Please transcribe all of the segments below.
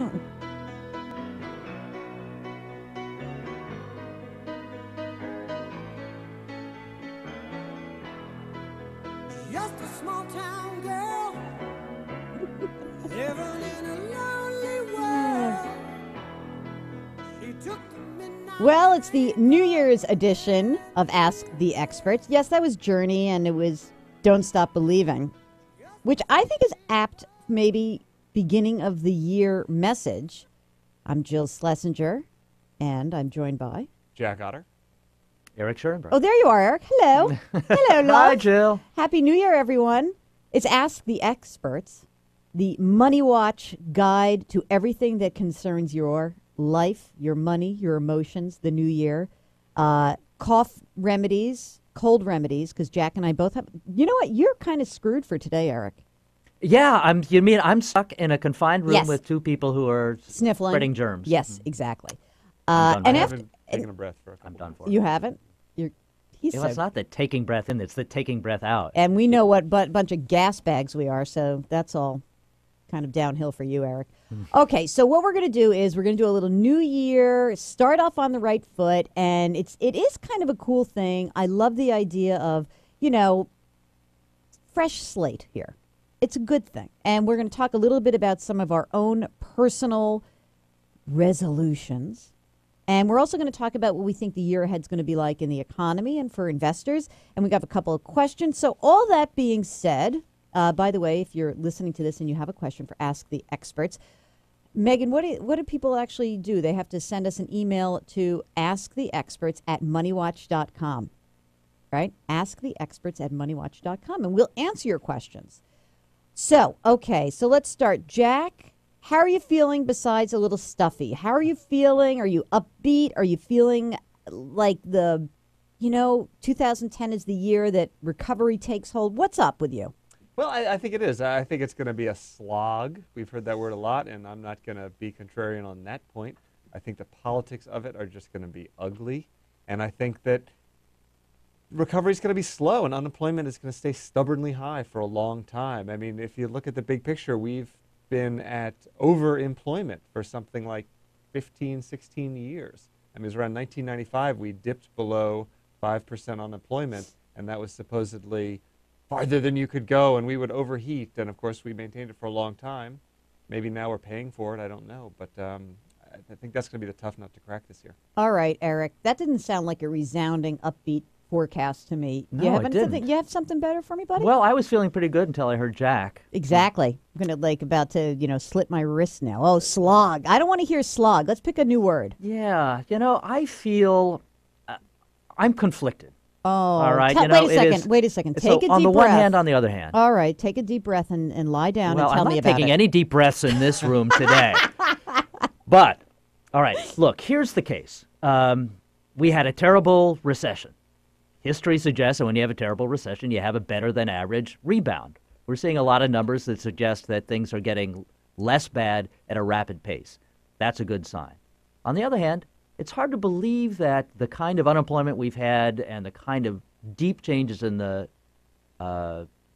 Just a small town girl living in a lonely world. She took the midnight. Well, it's the New Year's edition of Ask the Experts. Yes, that was Journey, and it was Don't Stop Believing, which I think is apt, maybe beginning of the year message. I'm Jill Schlesinger, and I'm joined by Jack Otter. Eric Schoenberg. Oh, there you are, Eric. Hello. Hello, love. Hi, Jill. Happy New Year, everyone. It's Ask the Experts, the MoneyWatch guide to everything that concerns your life, your money, your emotions, the new year. Cough remedies, cold remedies, because Jack and I both have. You know what? You're kind of screwed for today, Eric. Yeah, you mean I'm stuck in a confined room Yes. with two people who are Sniffling. spreading germs? Yes, exactly. I'm done And for. after Taking a breath for a couple I'm done for. you haven't, he's It's so. not the taking breath in; it's the taking breath out. And we know what bunch of gas bags we are, so that's all kind of downhill for you, Eric. Okay, so what we're going to do is we're going to do a little New Year, start off on the right foot, and it is kind of a cool thing. I love the idea of, fresh slate here. It's a good thing. And we're going to talk a little bit about some of our own personal resolutions. And we're also going to talk about what we think the year ahead is going to be like in the economy and for investors. And we got a couple of questions. So all that being said, by the way, if you're listening to this and you have a question for Ask the Experts, Megan, what do people actually do? They have to send us an email to asktheexperts@moneywatch.com, right? Asktheexperts@moneywatch.com, and we'll answer your questions. So, okay, so let's start. Jack, how are you feeling besides a little stuffy? How are you feeling? Are you upbeat? Are you feeling like 2010 is the year that recovery takes hold? What's up with you? Well, I think it is. I think it's going to be a slog. We've heard that word a lot, and I'm not going to be contrarian on that point. I think the politics of it are just going to be ugly, and I think that recovery is going to be slow, and unemployment is going to stay stubbornly high for a long time. I mean, if you look at the big picture, we've been at overemployment for something like 15, 16 years. I mean, it was around 1995 we dipped below 5% unemployment, and that was supposedly farther than you could go, and we would overheat. And, of course, we maintained it for a long time. Maybe now we're paying for it. I don't know. But I think that's going to be the tough nut to crack this year. All right, Eric. That didn't sound like a resounding, upbeat forecast to me. No, it didn't. You have something better for me, buddy? Well, I was feeling pretty good until I heard Jack. Exactly. I'm going to, about to, slit my wrist now. Oh, slog. I don't want to hear slog. Let's pick a new word. Yeah, I feel I'm conflicted. Oh, all right. Wait a second. Take a deep breath. On the one hand, on the other hand. All right. Take a deep breath and lie down Well, and tell I'm me not about taking it. any deep breaths in this room today. But, all right, look, here's the case. We had a terrible recession. History suggests that when you have a terrible recession, you have a better than average rebound. We're seeing a lot of numbers that suggest that things are getting less bad at a rapid pace. That's a good sign. On the other hand, it's hard to believe that the kind of unemployment we've had and the kind of deep changes in the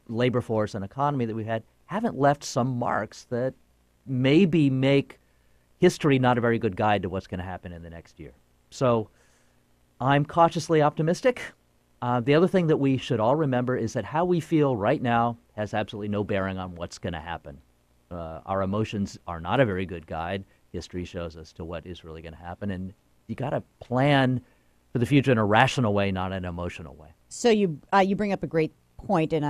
labor force and economy that we've had haven't left some marks that maybe make history not a very good guide to what's going to happen in the next year. So I'm cautiously optimistic. The other thing that we should all remember is that how we feel right now has absolutely no bearing on what's going to happen. Our emotions are not a very good guide. History shows us to what is really going to happen, and you got to plan for the future in a rational way, not an emotional way. So you bring up a great point, and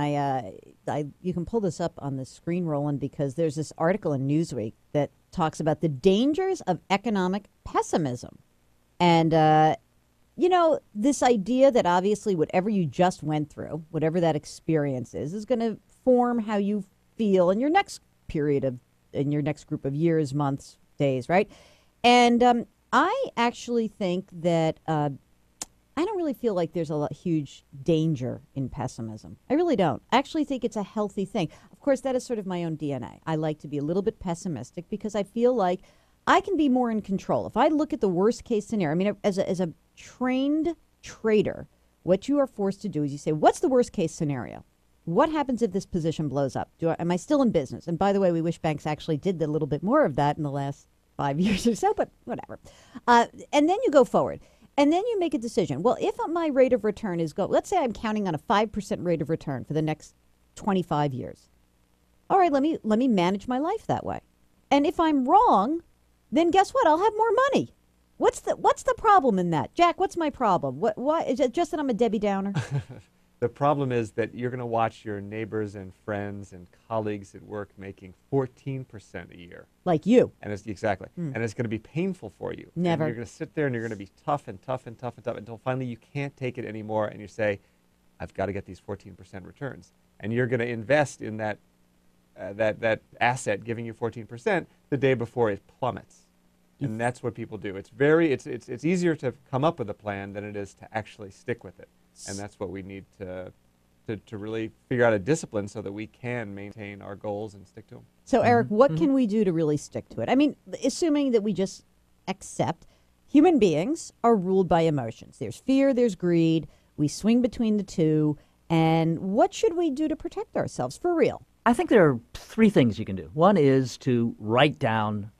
you can pull this up on the screen, Roland, because there's this article in Newsweek that talks about the dangers of economic pessimism. And, this idea that obviously whatever you just went through, whatever that experience is going to form how you feel in your next in your next group of years, months, days, right? And I actually think that I don't really feel like there's a huge danger in pessimism. I really don't. I actually think it's a healthy thing. Of course, that is sort of my own DNA. I like to be a little bit pessimistic because I feel like I can be more in control. If I look at the worst case scenario, I mean, as a trained trader, what you are forced to do is you say, what's the worst case scenario? what happens if this position blows up? Am I still in business? And by the way, we wish banks actually did a little bit more of that in the last 5 years or so, but whatever. And then you go forward. And then you make a decision. Well, if my rate of return is let's say I'm counting on a 5% rate of return for the next 25 years. All right, let me manage my life that way. And if I'm wrong, then guess what? I'll have more money. What's the problem in that? Jack, what's my problem? What is it just that I'm a Debbie Downer? The problem is that you're going to watch your neighbors and friends and colleagues at work making 14% a year. Like you. And it's exactly. And it's going to be painful for you. Never. And you're going to sit there and you're going to be tough and tough and tough and tough until finally you can't take it anymore and you say, I've got to get these 14% returns. And you're going to invest in that asset giving you 14% the day before it plummets. And that's what people do. It's easier to come up with a plan than it is to actually stick with it. And that's what we need to really figure out a discipline so that we can maintain our goals and stick to them. So, Eric, what can we do to really stick to it? I mean, assuming that we just accept human beings are ruled by emotions. There's fear, there's greed. We swing between the two. And what should we do to protect ourselves for real? I think there are 3 things you can do. One is to write down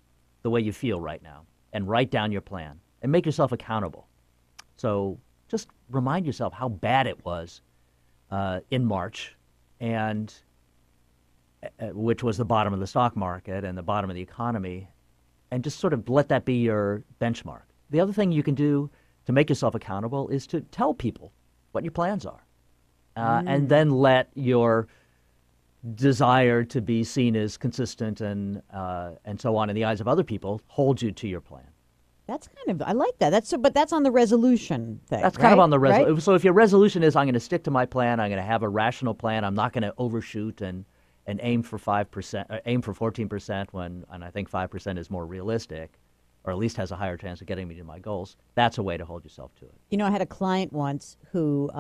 the way you feel right now and write down your plan and make yourself accountable. So just remind yourself how bad it was in March, and which was the bottom of the stock market and the bottom of the economy, and just sort of let that be your benchmark. The other thing you can do to make yourself accountable is to tell people what your plans are, and then let your desire to be seen as consistent and so on in the eyes of other people hold you to your plan. That's I like that. But that's on the resolution thing. That's kind of on the resolution. Right? So if your resolution is, I'm going to stick to my plan, I'm going to have a rational plan, I'm not going to overshoot and aim for 5%, aim for 14% and I think 5% is more realistic, or at least has a higher chance of getting me to my goals. That's a way to hold yourself to it. You know, I had a client once who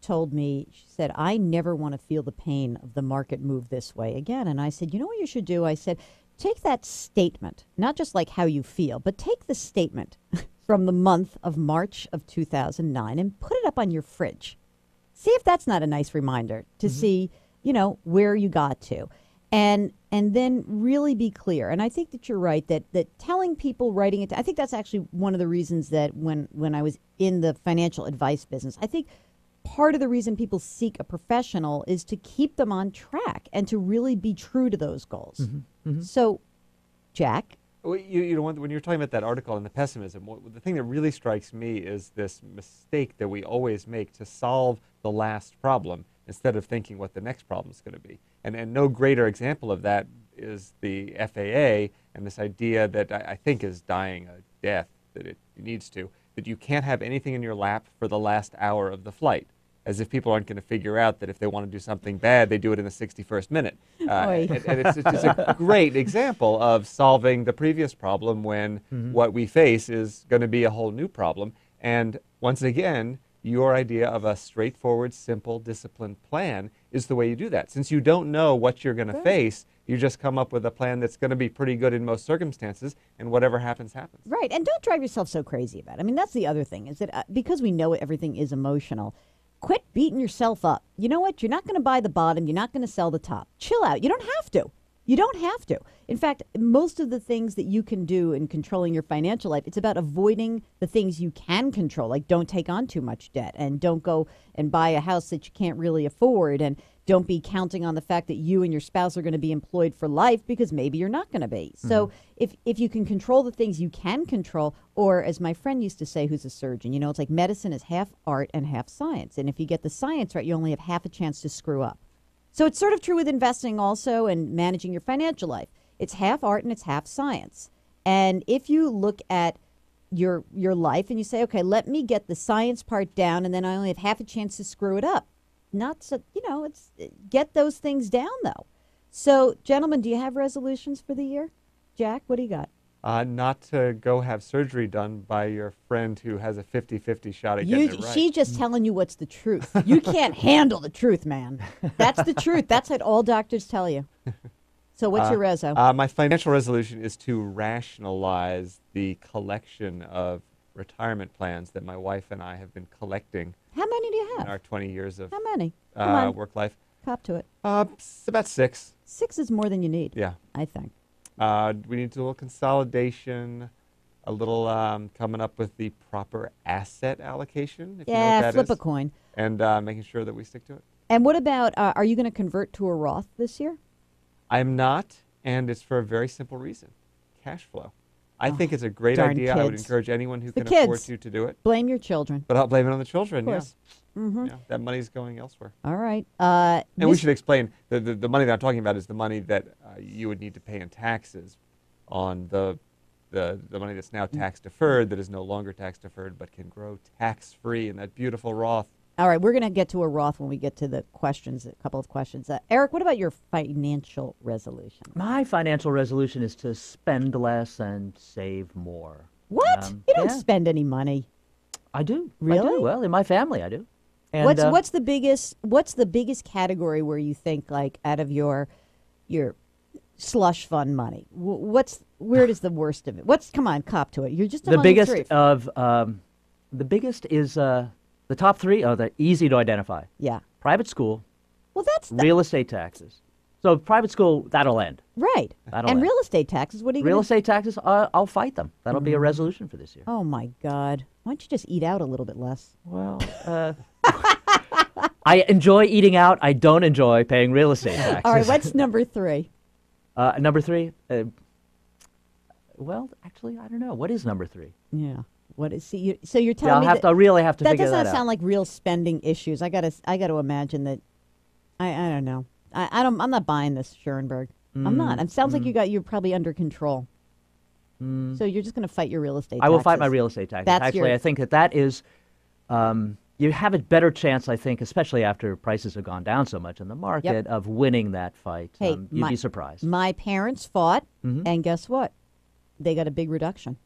told me, she said, I never want to feel the pain of the market move this way again. And I said, you know what you should do? I said, take that statement, not just like how you feel, but take the statement from the month of March of 2009 and put it up on your fridge. See if that's not a nice reminder to see, where you got to. And then really be clear. And I think that you're right, that telling people, writing it, I think that's actually one of the reasons that when I was in the financial advice business, I think part of the reason people seek a professional is to keep them on track and to really be true to those goals. So, Jack? Well, when you're talking about that article and the pessimism, the thing that really strikes me is this mistake that we always make to solve the last problem instead of thinking what the next problem is going to be. And no greater example of that is the FAA and this idea that I think is dying a death, that it needs to, that you can't have anything in your lap for the last hour of the flight, as if people aren't going to figure out that if they want to do something bad, they do it in the 61st minute. And it's a great example of solving the previous problem when what we face is going to be a whole new problem. And once again, your idea of a straightforward, simple, disciplined plan is the way you do that. Since you don't know what you're going to face, you just come up with a plan that's going to be pretty good in most circumstances, and whatever happens, happens. Right, and don't drive yourself so crazy about it. I mean, that's the other thing, is that because we know everything is emotional, quit beating yourself up. You know what? You're not going to buy the bottom. You're not going to sell the top. Chill out. You don't have to. You don't have to. In fact, most of the things that you can do in controlling your financial life, it's about avoiding the things you can control, like don't take on too much debt and don't go and buy a house that you can't really afford, and don't be counting on the fact that you and your spouse are going to be employed for life, because maybe you're not going to be. So if you can control the things you can control, or as my friend used to say, who's a surgeon, it's like medicine is half art and half science. And if you get the science right, you only have half a chance to screw up. So it's sort of true with investing also and managing your financial life. It's half art and it's half science. And if you look at your life and you say, okay, let me get the science part down, and then I only have half a chance to screw it up. Not so, it's get those things down though. So, gentlemen, do you have resolutions for the year? Jack, what do you got? Not to go have surgery done by your friend who has a 50-50 shot at getting it right. She's just telling you what's the truth. You can't handle the truth, man. That's the truth. That's what all doctors tell you. So what's your reso? My financial resolution is to rationalize the collection of retirement plans that my wife and I have been collecting. How many do you have? In our 20 years of How many? work life. Cop to it. It's about 6. 6 is more than you need. Yeah. I think. We need to do a little consolidation, a little coming up with the proper asset allocation. If you know what that flip is, a coin. and making sure that we stick to it. And what about, are you going to convert to a Roth this year? I'm not, and it's for a very simple reason: cash flow. I think it's a great darn idea. I would kids. encourage anyone who The can afford kids. to do it. Blame your children. But I'll blame it on the children. Of course. Yeah. That money's going elsewhere. All right. And we should explain the money that I'm talking about is the money that you would need to pay in taxes on the money that's now tax deferred, that is no longer tax deferred, but can grow tax free in that beautiful Roth. All right, we're going to get to a Roth when we get to the questions, a couple of questions. Eric, what about your financial resolution? My financial resolution is to spend less and save more. What? You don't yeah. spend any money. I do. I Really? do. Well, in my family, I do. And, What's the biggest category where you think, like, out of your slush fund money? Where does the worst of it? Come on, cop to it. You're just the among biggest three. the biggest is the top 3 are the easy to identify. Yeah. Private school, Well, that's real estate taxes. So private school, that'll end. right. That'll And end. real estate taxes. What are you? Real gonna estate taxes, I'll fight them. That'll be a resolution for this year. Oh my God! Why don't you just eat out a little bit less? Well, I enjoy eating out. I don't enjoy paying real estate taxes. All right. What's number 3? Number 3, well, actually, I don't know. What is number 3? Yeah. What is? So you're Yeah, telling me I really have to that figure does that not out. sound like real spending issues. I gotta imagine that. I don't know. I'm not buying this, Schoenberg. I'm not. It sounds like you're probably under control. So you're just going to fight your real estate. I will fight my taxes. real estate taxes. That's Actually, your- I think that is, you have a better chance, I think, especially after prices have gone down so much in the market, of winning that fight. Hey, You'd be surprised. My parents fought, Mm-hmm. and guess what? They got a big reduction,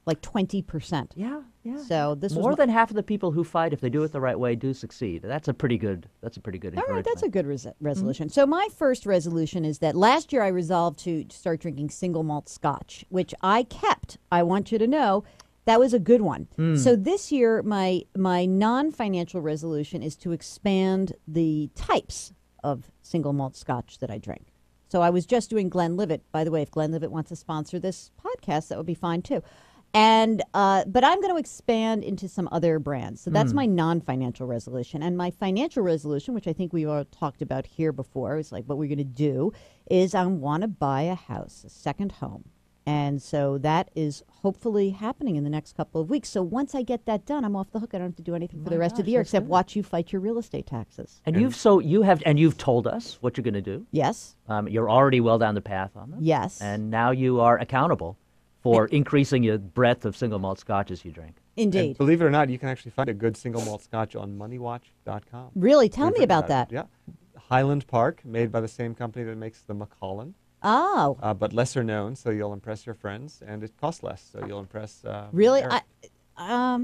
like 20%. Yeah. So this was More than half of the people who fight, if they do it the right way, do succeed. That's a pretty good All encouragement. right, that's a good resolution. So my first resolution is that last year I resolved to start drinking single malt scotch, which I kept. I want you to know that was a good one. So this year my non-financial resolution is to expand the types of single malt scotch that I drink. So I was just doing Glenlivet. By the way, if Glenlivet wants to sponsor this podcast, that would be fine too. And but I'm going to expand into some other brands. So that's my non-financial resolution. And my financial resolution, which I think we all talked about here before, is like what we're going to do is I want to buy a house, a second home. And so that is hopefully happening in the next couple of weeks. So once I get that done, I'm off the hook. I don't have to do anything for the rest of the year except watch you fight your real estate taxes. And you've told us what you're going to do. Yes. You're already well down the path on them. Yes. And now you are accountable for increasing your breadth of single malt scotches you drink. Indeed. And believe it or not, you can actually find a good single malt scotch on MoneyWatch.com. Really? Tell We've me written about that. it. Yeah. Highland Park, made by the same company that makes the Macallan, Oh. but lesser known, so you'll impress your friends, and it costs less, so you'll impress. Really? Eric. All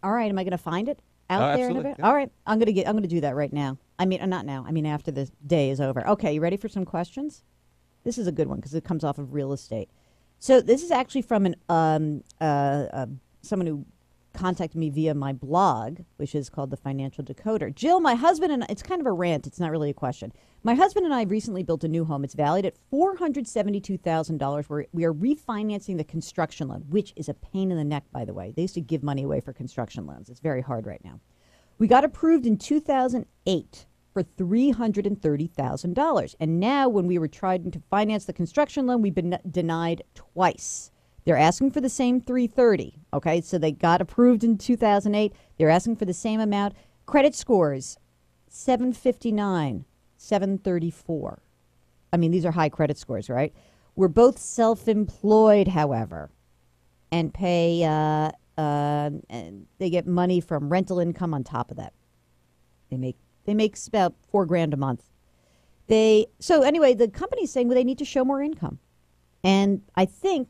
right. Am I going to find it out Oh, there? absolutely, yeah. All right. I'm going to do that right now. I mean, not now. I mean, after this day is over. Okay. You ready for some questions? This is a good one because it comes off of real estate. So this is actually from someone who contacted me via my blog, which is called The Financial Decoder. Jill, my husband and it's kind of a rant. It's not really a question. My husband and I recently built a new home. It's valued at $472,000. We are refinancing the construction loan, which is a pain in the neck, by the way. They used to give money away for construction loans. It's very hard right now. We got approved in 2008 for $330,000. And now when we were trying to finance the construction loan, we've been denied twice. They're asking for the same 330. Okay, so they got approved in 2008. They're asking for the same amount. Credit scores 759, 734. I mean, these are high credit scores, right? We're both self-employed, however, and pay. And they get money from rental income on top of that. They make about $4,000 a month. So anyway, the company's saying, well, they need to show more income. And I think,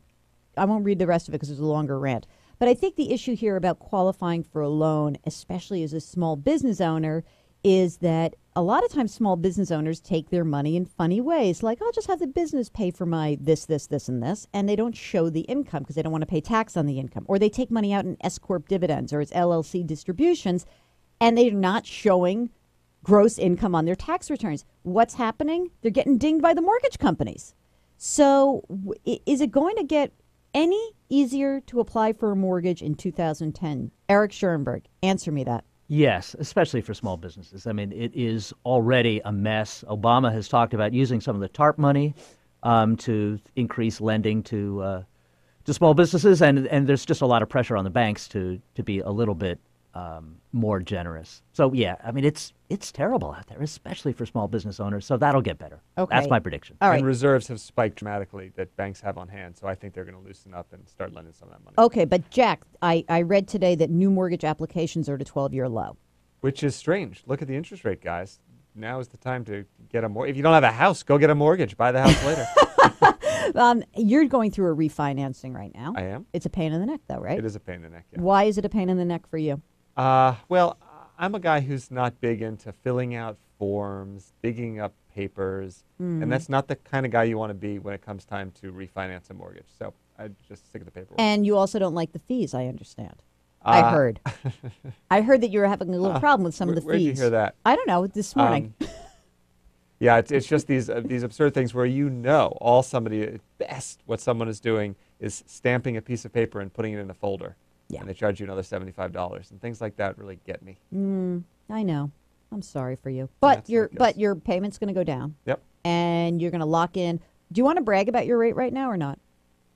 I won't read the rest of it because it's a longer rant, but I think the issue here about qualifying for a loan, especially as a small business owner, is that a lot of times small business owners take their money in funny ways. Like, I'll just have the business pay for my this, and this. And they don't show the income because they don't want to pay tax on the income. Or they take money out in S-Corp dividends or as LLC distributions, and they're not showing gross income on their tax returns. What's happening? They're getting dinged by the mortgage companies. So is it going to get any easier to apply for a mortgage in 2010? Eric Schoenberg, answer me that. Yes, especially for small businesses. I mean, it is already a mess. Obama has talked about using some of the TARP money to increase lending to small businesses, and there's just a lot of pressure on the banks to be a little bit more generous. So yeah, I mean it's terrible out there, especially for small business owners. So that'll get better. Okay. That's my prediction. All right. And reserves have spiked dramatically that banks have on hand, so I think they're going to loosen up and start lending some of that money. Okay, but Jack, I read today that new mortgage applications are at a 12-year low. Which is strange. Look at the interest rate, guys. Now is the time to get a mortgage. If you don't have a house, go get a mortgage. Buy the house later. You're going through a refinancing right now. I am. It's a pain in the neck, though, right? It is a pain in the neck, yeah. Why is it a pain in the neck for you? Well, I'm a guy who's not big into filling out forms, digging up papers, and that's not the kind of guy you want to be when it comes time to refinance a mortgage. So I just stick with the paperwork. And you also don't like the fees, I understand. I heard. I heard that you were having a little problem with some of the fees. Where'd you hear that? I don't know, this morning. Yeah, it's just these absurd things where all somebody, at best, what someone is doing is stamping a piece of paper and putting it in a folder. Yeah. And they charge you another $75. And things like that really get me. I know. I'm sorry for you. But That's your payment's going to go down. Yep. And you're going to lock in. Do you want to brag about your rate right now or not?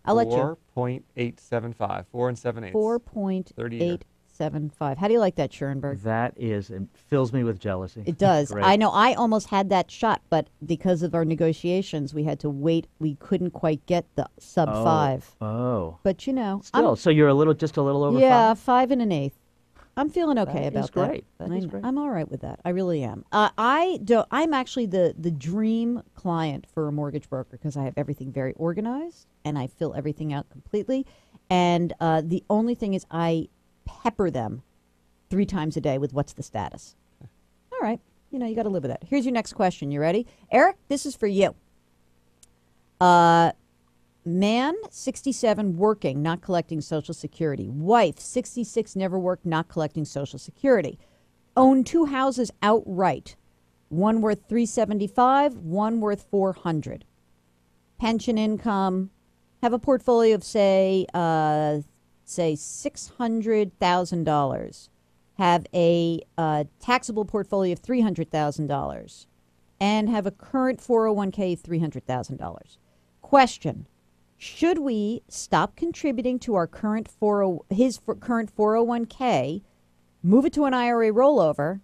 I'll let you. 4.875, 4 7/8. 4.875. How do you like that, Schoenberg? That is, it fills me with jealousy. It does. Great. I know. I almost had that shot, but because of our negotiations, we had to wait. We couldn't quite get the sub 5. Oh. But Still, so you're just a little over 5 5? and an eighth. I'm feeling okay That is about that. great. That is great. I'm all right with that. I really am. I'm actually the dream client for a mortgage broker because I have everything very organized and I fill everything out completely. And the only thing is I pepper them 3 times a day with what's the status. All right. You got to live with that. Here's your next question. You ready? Eric, this is for you. Man, 67, working, not collecting Social Security. Wife, 66, never worked, not collecting Social Security. Own 2 houses outright. One worth $375, one worth $400. Pension income. Have a portfolio of say $600,000. Have a taxable portfolio of $300,000, and have a current 401k of $300,000. Question: should we stop contributing to our current current 401k, move it to an IRA rollover,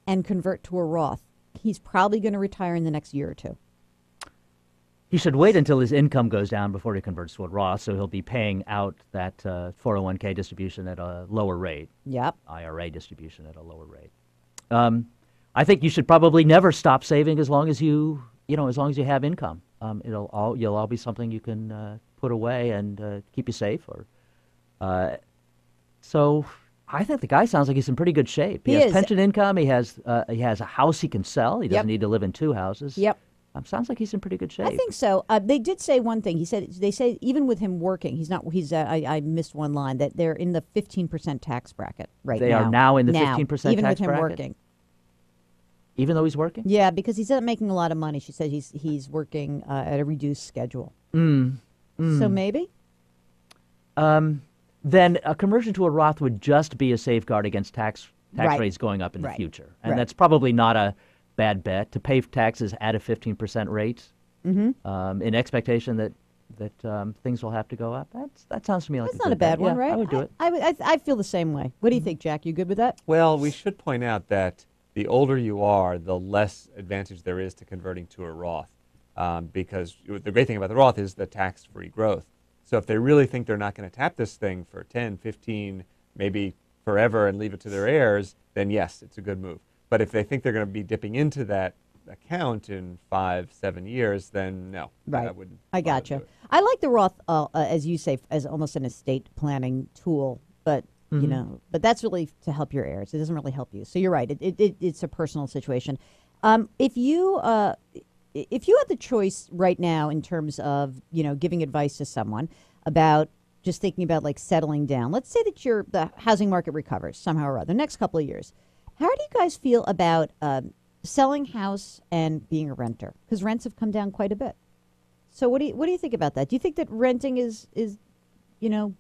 and convert to a Roth? He's probably going to retire in the next year or 2. He should wait until his income goes down before he converts to a Roth, so he'll be paying out that 401k distribution at a lower rate. Yep. IRA distribution at a lower rate. I think you should probably never stop saving as long as you have income. You'll all be something you can put away and keep you safe. So I think the guy sounds like he's in pretty good shape. He has pension income. He has a house he can sell. He doesn't need to live in 2 houses. Yep. Sounds like he's in pretty good shape. I think so. They did say one thing. They say even with him working, he's not. I missed one line that they're in the 15% tax bracket right now. They are now in the 15% even tax with him bracket? working. Even though he's working? Yeah, because he's not making a lot of money. She said he's working at a reduced schedule. So maybe. Then a conversion to a Roth would just be a safeguard against tax Right. rates going up in the future, and Right. that's probably not a bad bet to pay taxes at a 15% rate, in expectation that things will have to go up. That sounds to me like That's not a good bad bet. one, Yeah, right? I would do it. I feel the same way. What do you think, Jack? You good with that? Well, we should point out that the older you are, the less advantage there is to converting to a Roth, because the great thing about the Roth is the tax-free growth. So if they really think they're not going to tap this thing for 10, 15, maybe forever and leave it to their heirs, then yes, it's a good move. But if they think they're going to be dipping into that account in 5, 7 years, then no. Right. I wouldn't. I gotcha. I like the Roth, as you say, as almost an estate planning tool, but but that's really to help your heirs. It doesn't really help you. So you're right. It's a personal situation. If you had the choice right now in terms of giving advice to someone about just thinking about like settling down, let's say that the housing market recovers somehow or other next couple of years. How do you guys feel about selling house and being a renter, because rents have come down quite a bit. So what do you think about that? Do you think that renting is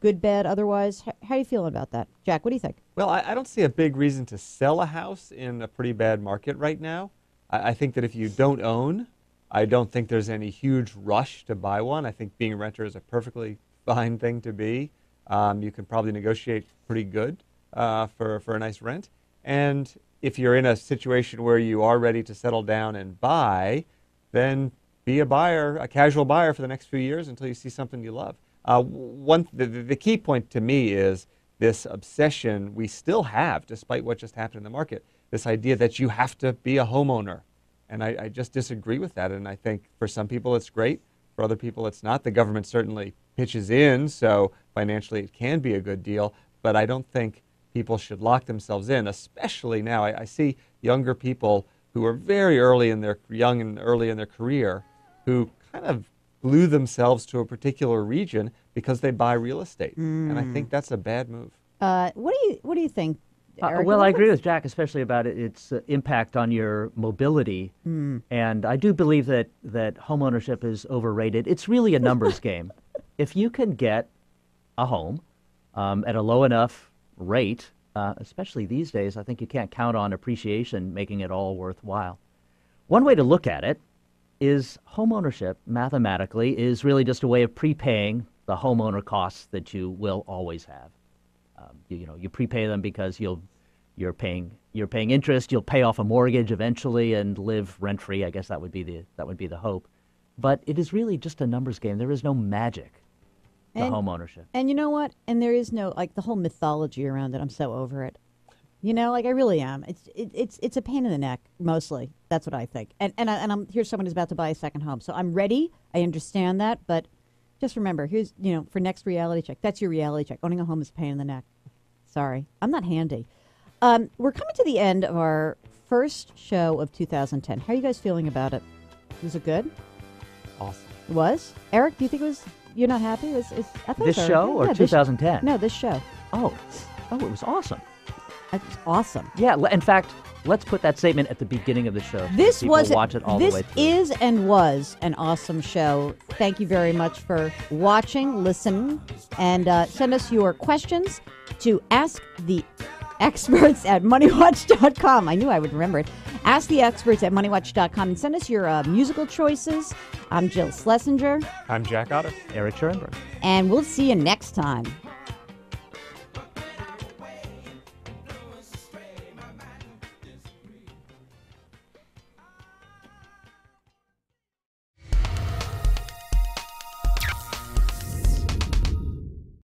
good, bad, otherwise? How are you feeling about that? Jack, what do you think? Well, I don't see a big reason to sell a house in a pretty bad market right now. I think that if you don't own, I don't think there's any huge rush to buy one. I think being a renter is a perfectly fine thing to be. You can probably negotiate pretty good for a nice rent. And if you're in a situation where you are ready to settle down and buy, then be a buyer, a casual buyer for the next few years until you see something you love. The key point to me is this obsession we still have, despite what just happened in the market, this idea that you have to be a homeowner. And I just disagree with that. And I think for some people it's great. For other people it's not. The government certainly pitches in, so financially it can be a good deal. But I don't think people should lock themselves in, especially now. I see younger people who are very early in their career who kind of glue themselves to a particular region because they buy real estate. And I think that's a bad move. What do you think, Eric? Well, I agree with Jack, especially about its impact on your mobility. And I do believe that homeownership is overrated. It's really a numbers game. If you can get a home at a low enough rate, especially these days, I think you can't count on appreciation making it all worthwhile. One way to look at it is homeownership, mathematically, is really just a way of prepaying the homeowner costs that you will always have. You prepay them because you're paying interest. You'll pay off a mortgage eventually and live rent free. I guess that would be the hope. But it is really just a numbers game. There is no magic to homeownership. And you know what? And there is no the whole mythology around it. I'm so over it. I really am. It's a pain in the neck mostly. That's what I think. And I'm here's someone who's about to buy a second home, so I'm ready. I understand that, but just remember, here's for next reality check. That's your reality check. Owning a home is a pain in the neck. Sorry, I'm not handy. We're coming to the end of our first show of 2010. How are you guys feeling about it? Was it good? Awesome. It was? Eric, do you think it was? You're not happy? I thought This so. show or Yeah, 2010? No, this show. Oh, it was awesome. It's awesome. Yeah, in fact, let's put that statement at the beginning of the show. This People was watch it all the way through. is and was an awesome show. Thank you very much for watching, listening, and send us your questions to asktheexperts at MoneyWatch.com. I knew I would remember it. Asktheexperts at MoneyWatch.com and send us your musical choices. I'm Jill Schlesinger. I'm Jack Otter. Eric Schoenberg. And we'll see you next time.